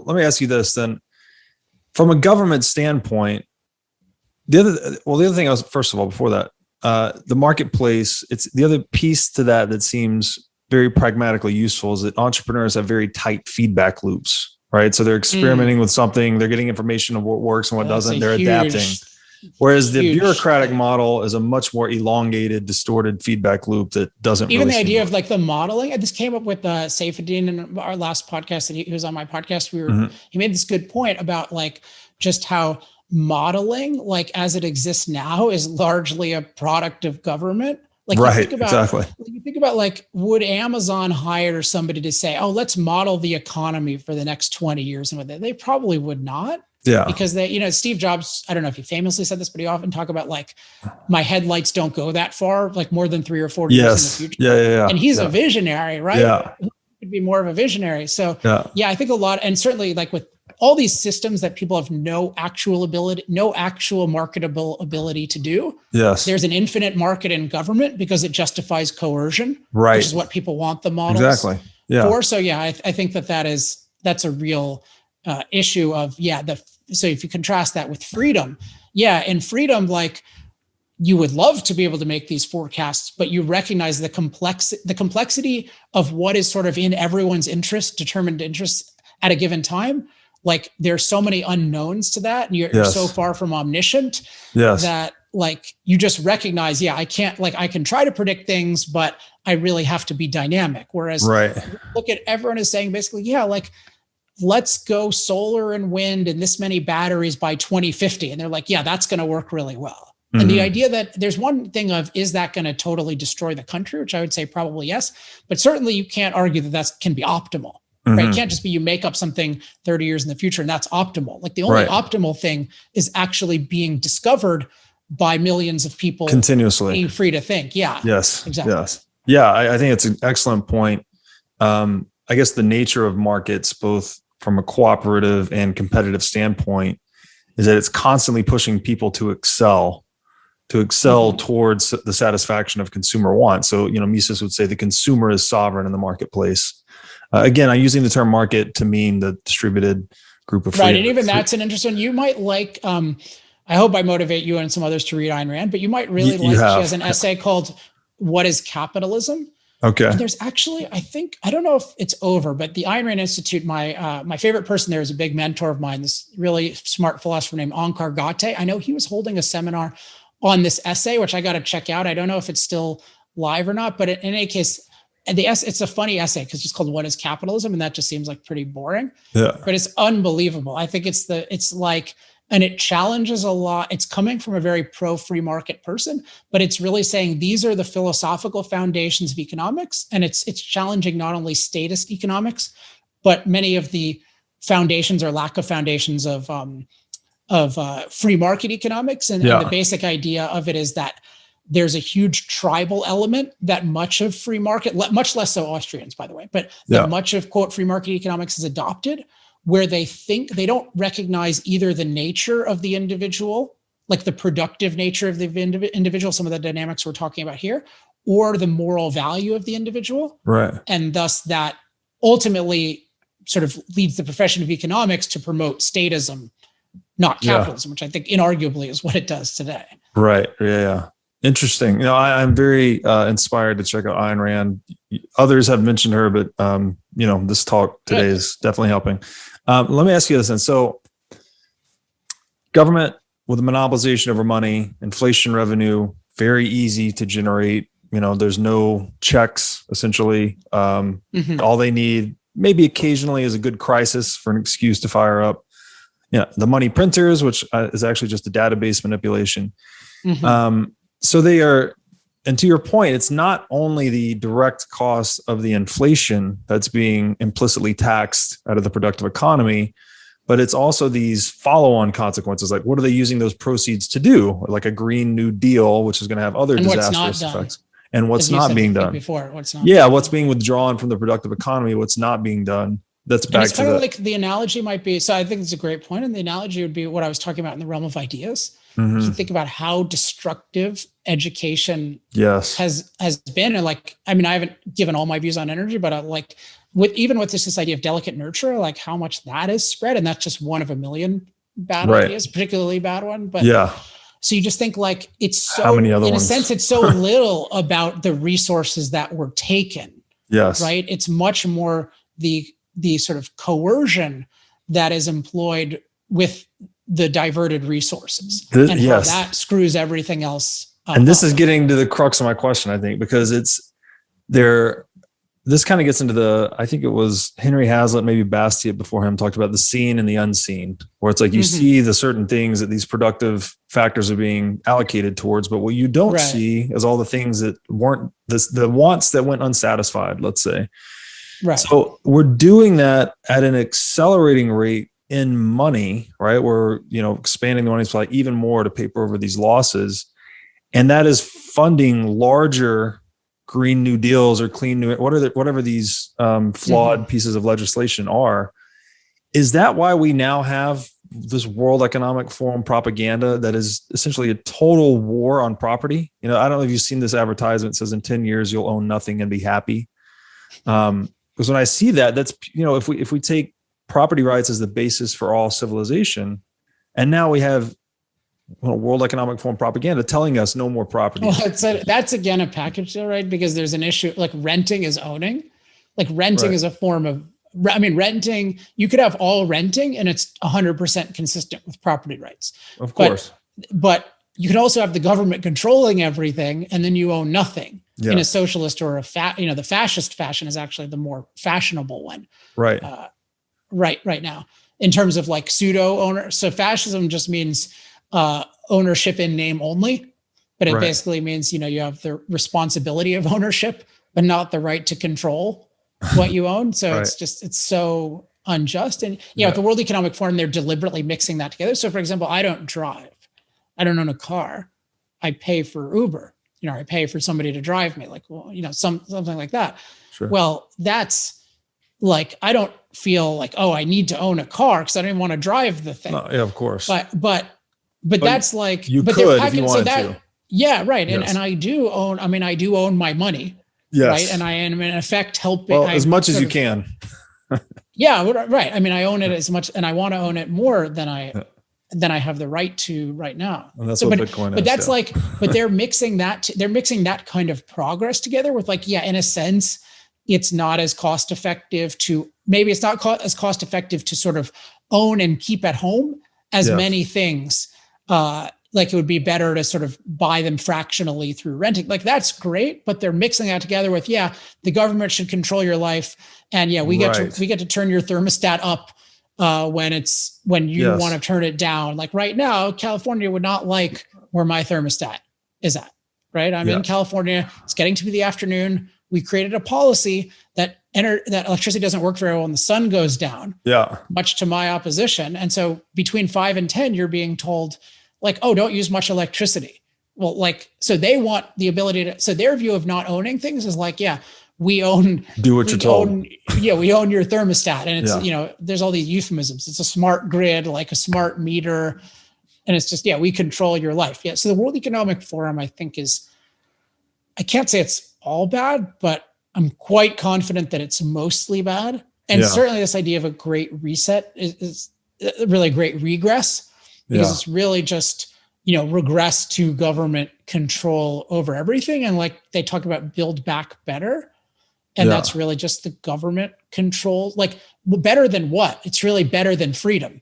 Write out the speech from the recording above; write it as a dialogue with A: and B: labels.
A: let me ask you this then. From a government standpoint, the other thing I was, first of all, before that, the marketplace, it's the other piece to that seems very pragmatically useful is that entrepreneurs have very tight feedback loops, right? So they're experimenting with something, they're getting information of what works and what doesn't, they're adapting. Whereas the bureaucratic model is a much more elongated, distorted feedback loop that doesn't
B: even
A: really
B: the idea of like the modeling. And this came up with Saifuddin in our last podcast that he was on my podcast. He made this good point about like just how modeling, like as it exists now, is largely a product of government. Like
A: right,
B: you think about,
A: exactly.
B: You think about like, would Amazon hire somebody to say, oh, let's model the economy for the next 20 years? And they probably would not.
A: Yeah.
B: Because Steve Jobs, I don't know if he famously said this, but he often talk about like, my headlights don't go that far, like more than 3 or 4 years in the future.
A: Yeah.
B: And he's a visionary, right?
A: Yeah.
B: He could be more of a visionary. So I think a lot, and certainly like with all these systems that people have no actual marketable ability to do.
A: Yes.
B: There's an infinite market in government because it justifies coercion,
A: right?
B: Which is what people want the models
A: exactly.
B: for. So I think that's a real issue of, so if you contrast that with freedom, in freedom, like you would love to be able to make these forecasts, but you recognize the complexity of what is sort of in everyone's determined interest at a given time. Like there's so many unknowns to that, and you're so far from omniscient that like you just recognize, I can't, like I can try to predict things, but I really have to be dynamic. Whereas look at everyone is saying basically, like let's go solar and wind and this many batteries by 2050. And they're like, that's going to work really well. Mm-hmm. And the idea that there's one thing of, is that going to totally destroy the country? Which I would say probably yes, but certainly you can't argue that can be optimal. Right? It can't just be you make up something 30 years in the future and that's optimal. Like the only optimal thing is actually being discovered by millions of people
A: continuously
B: being free to think. Yeah.
A: Yes.
B: Exactly.
A: Yes. Yeah. I think it's an excellent point. I guess the nature of markets, both from a cooperative and competitive standpoint, is that it's constantly pushing people to excel towards the satisfaction of consumer wants. So, Mises would say the consumer is sovereign in the marketplace. Again, I'm using the term market to mean the distributed group of
B: right. And even that's an interesting. You might like. I hope I motivate you and some others to read Ayn Rand, but you might really like. She has an essay called "What is Capitalism?"
A: Okay.
B: And there's actually, I don't know if it's over, but the Ayn Rand Institute. My favorite person there is a big mentor of mine. This really smart philosopher named Onkar Ghate. I know he was holding a seminar on this essay, which I got to check out. I don't know if it's still live or not, but in any case. And it's a funny essay because it's called "What is Capitalism?" and that just seems like pretty boring. Yeah. But it's unbelievable. I think and it challenges a lot. It's coming from a very pro-free market person, but it's really saying these are the philosophical foundations of economics, and it's challenging not only statist economics, but many of the foundations or lack of foundations of free market economics. And the basic idea of it is that there's a huge tribal element that much of free market, much less so Austrians, by the way, but that much of quote free market economics is adopted, where they think they don't recognize either the nature of the individual, like the productive nature of the individual, some of the dynamics we're talking about here, or the moral value of the individual.
A: Right.
B: And thus that ultimately sort of leads the profession of economics to promote statism, not capitalism, which I think inarguably is what it does today.
A: Right. Yeah. Interesting. I'm very inspired to check out Ayn Rand. Others have mentioned her, but this talk today is definitely helping. Let me ask you this then. So, government with a monopolization over money, inflation revenue, very easy to generate. There's no checks essentially. All they need, maybe occasionally, is a good crisis for an excuse to fire up. The money printers, which is actually just a database manipulation. So they are, and to your point, it's not only the direct cost of the inflation that's being implicitly taxed out of the productive economy, but it's also these follow-on consequences. Like, what are they using those proceeds to do? Like a Green New Deal, which is going to have other disastrous effects. And what's not being done.
B: What's
A: being withdrawn from the productive economy, what's not being done. that's
B: And
A: back
B: it's
A: to
B: kind of
A: the,
B: like the analogy might be, so I think it's a great point. And the analogy would be what I was talking about in the realm of ideas. So
A: Mhm.
B: think about how destructive education
A: Yes.
B: has been. And like, I mean, I haven't given all my views on energy, but I like with this idea of delicate nurture, like how much that is spread. And that's just one of a million bad
A: Right.
B: ideas, particularly bad one. But
A: Yeah.
B: so you just think like it's
A: How many
B: so,
A: other
B: in a
A: ones?
B: sense, it's so little about the resources that were taken,
A: Yes.
B: right? It's much more the sort of coercion that is employed with the diverted resources and how
A: Yes.
B: that screws everything else up.
A: And this is getting to the crux of my question, I think, because it's there. This kind of gets into the, I think it was Henry Hazlitt, maybe Bastiat before him, talked about the seen and the unseen, where it's like you see the certain things that these productive factors are being allocated towards, but what you don't see is all the things that weren't the wants that went unsatisfied, let's say.
B: Right.
A: So we're doing that at an accelerating rate in money, right? We're, expanding the money supply even more to paper over these losses. And that is funding larger Green New Deals or clean new, whatever these flawed pieces of legislation are. Is that why we now have this World Economic Forum propaganda that is essentially a total war on property? I don't know if you've seen this advertisement. It says in 10 years, you'll own nothing and be happy. Because when I see that, that's, if we take property rights as the basis for all civilization, and now we have World Economic Forum propaganda telling us no more property.
B: Well, that's again a package deal, right? Because there's an issue, like renting is owning. Like renting is a form of, renting, you could have all renting and it's 100% consistent with property rights.
A: Of course.
B: But you can also have the government controlling everything and then you own nothing in a socialist or the fascist fashion is actually the more fashionable one.
A: Right.
B: Right now, in terms of like pseudo owner. So fascism just means ownership in name only, but it basically means, you have the responsibility of ownership, but not the right to control what you own. So it's so unjust. And, at the World Economic Forum, they're deliberately mixing that together. So for example, I don't drive, I don't own a car. I pay for Uber, I pay for somebody to drive me, like, well, something like that.
A: Sure.
B: Well, that's like, I don't feel like, oh, I need to own a car because I don't even want to drive the thing.
A: No, yeah, of course.
B: But that's like,
A: you could if you wanted to.
B: Yeah, right. Yes. And I do own my money.
A: Yes.
B: Right. And I am in effect helping.
A: Well, as much as you can.
B: Yeah, right. I mean, I own it as much and I want to own it more than I have the right to right now.
A: And that's what Bitcoin is.
B: But that's but they're mixing that kind of progress together with like, in a sense, it's not as cost effective to as cost effective to sort of own and keep at home as many things. Like it would be better to sort of buy them fractionally through renting. Like that's great, but they're mixing that together with, the government should control your life. And we get to turn your thermostat up when you want to turn it down. Like right now, California would not like where my thermostat is at, right? I'm in California. It's getting to be the afternoon. We created a policy that electricity doesn't work very well when the sun goes down. Yeah. Much to my opposition. And so between 5 and 10, you're being told like, oh, don't use much electricity. Well, like, so they want the ability to, so their view of not owning things is like, we own,
A: do what you're told.
B: We own your thermostat. And it's, there's all these euphemisms. It's a smart grid, like a smart meter. And it's just, we control your life. Yeah. So the World Economic Forum, I think I can't say it's all bad, but I'm quite confident that it's mostly bad. And certainly this idea of a great reset is really a great regress because it's really just, regress to government control over everything. And like they talk about build back better. And that's really just the government control, like better than what? It's really better than freedom.